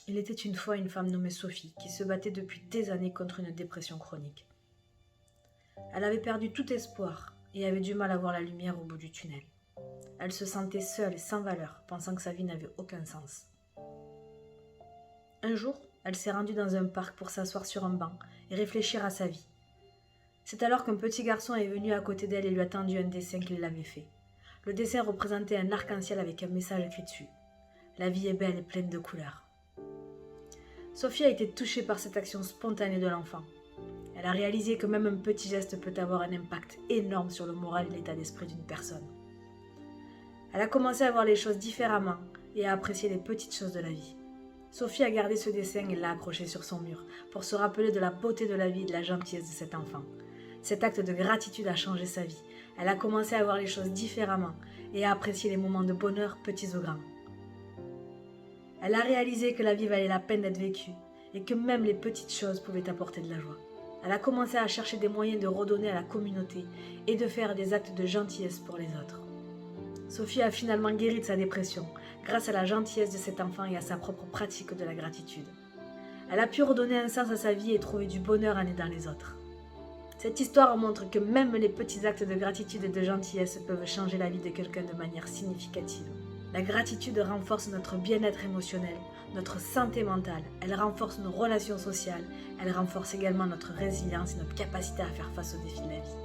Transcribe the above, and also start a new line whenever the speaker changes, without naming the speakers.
Il était une fois une femme nommée Sophie qui se battait depuis des années contre une dépression chronique. Elle avait perdu tout espoir et avait du mal à voir la lumière au bout du tunnel. Elle se sentait seule et sans valeur, pensant que sa vie n'avait aucun sens. Un jour, elle s'est rendue dans un parc pour s'asseoir sur un banc et réfléchir à sa vie. C'est alors qu'un petit garçon est venu à côté d'elle et lui a tendu un dessin qu'il l'avait fait. Le dessin représentait un arc-en-ciel avec un message écrit dessus. La vie est belle et pleine de couleurs. Sophie a été touchée par cette action spontanée de l'enfant. Elle a réalisé que même un petit geste peut avoir un impact énorme sur le moral et l'état d'esprit d'une personne. Elle a commencé à voir les choses différemment et à apprécier les petites choses de la vie. Sophie a gardé ce dessin et l'a accroché sur son mur pour se rappeler de la beauté de la vie et de la gentillesse de cet enfant. Cet acte de gratitude a changé sa vie. Elle a commencé à voir les choses différemment et à apprécier les moments de bonheur, petits ou grands. Elle a réalisé que la vie valait la peine d'être vécue et que même les petites choses pouvaient apporter de la joie. Elle a commencé à chercher des moyens de redonner à la communauté et de faire des actes de gentillesse pour les autres. Sophie a finalement guéri de sa dépression grâce à la gentillesse de cet enfant et à sa propre pratique de la gratitude. Elle a pu redonner un sens à sa vie et trouver du bonheur en aidant les autres. Cette histoire montre que même les petits actes de gratitude et de gentillesse peuvent changer la vie de quelqu'un de manière significative. La gratitude renforce notre bien-être émotionnel, notre santé mentale, elle renforce nos relations sociales, elle renforce également notre résilience et notre capacité à faire face aux défis de la vie.